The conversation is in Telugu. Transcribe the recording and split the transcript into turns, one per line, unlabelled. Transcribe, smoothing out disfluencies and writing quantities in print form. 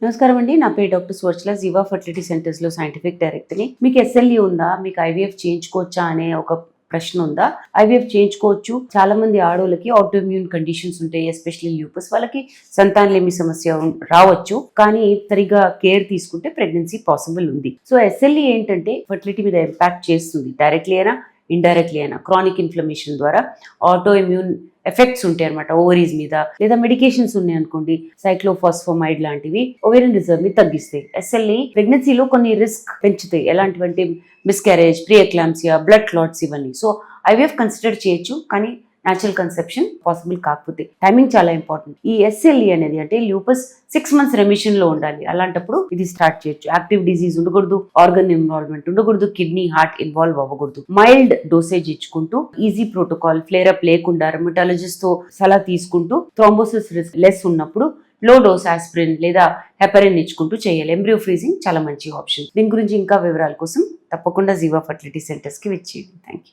నమస్కారం అండి. నా పేరు డాక్టర్ సువర్చల. జీవా ఫర్టిలిటీ సెంటర్స్లో సైంటిఫిక్ డైరెక్టర్ని. మీకు ఎస్ఎల్ఈ ఉందా, మీకు ఐవీఎఫ్ చేయించుకోవచ్చా అనే ఒక ప్రశ్న ఉందా? ఐవీఎఫ్ చేయించుకోవచ్చు. చాలా మంది ఆడోళ్ళకి ఆటోఇమ్యూన్ కండిషన్స్ ఉంటాయి, ఎస్పెషల్లీ ల్యూపస్. వాళ్ళకి సంతానలేమి సమస్య రావచ్చు, కానీ సరిగా కేర్ తీసుకుంటే ప్రెగ్నెన్సీ పాసిబుల్ ఉంది. సో ఎస్ఎల్ఈ ఏంటంటే ఫర్టిలిటీ మీద ఇంపాక్ట్ చేస్తుంది, డైరెక్ట్లీ అయినా ఇండైరెక్ట్లీ అయినా. క్రానిక్ ఇన్ఫ్లమేషన్ ద్వారా ఆటోఇమ్యూన్ ఎఫెక్ట్స్ ఉంటాయి అనమాట ఓవరీస్ మీద, లేదా మెడికేషన్స్ ఉన్నాయి అనుకోండి, సైక్లోఫాస్ఫోమైడ్ లాంటివి ఓవేరియన్ రిజర్వ్ ని తగ్గిస్తాయి. ఎస్ఎల్ఈ ప్రెగ్నెన్సీలో కొన్ని రిస్క్ పెంచుతాయి. ఎలాంటివంటే miscarriage, pre eclampsia, blood clots, ఇవన్నీ. సో ఐవీఎఫ్ కన్సిడర్ చేయొచ్చు, కానీ న్యాచురల్ కన్సెప్షన్ పాసిబుల్ కాకపోతే. టైమింగ్ చాలా ఇంపార్టెంట్. ఈ ఎస్ఎల్ఈ అనేది అంటే ల్యూపస్ 6 months రెమిషన్ లో ఉండాలి. అలాంటప్పుడు ఇది స్టార్ట్ చేయొచ్చు. యాక్టివ్ డిజీజ్ ఉండకూడదు, ఆర్గన్ ఇన్వాల్వ్మెంట్ ఉండకూడదు, కిడ్నీ హార్ట్ ఇన్వాల్వ్ అవ్వకూడదు. మైల్డ్ డోసేజ్ ఇచ్చుకుంటూ, ఈజీ ప్రోటోకాల్, ఫ్లేరప్ లేకుండా, రుమటాలజిస్ట్ తో సలహా తీసుకుంటూ, థ్రోంబోసిస్ రిస్క్ లెస్ ఉన్నప్పుడు లో డోస్ ఆస్పిరిన్ లేదా హెపరిన్ ఇచ్చుకుంటూ చేయాలి. ఎంబ్రియో ఫ్రీజింగ్ చాలా మంచి ఆప్షన్. దీని గురించి ఇంకా వివరాల కోసం తప్పకుండా జీవా ఫర్టిలిటీ సెంటర్స్ కి విచ్చేయండి. Thank you.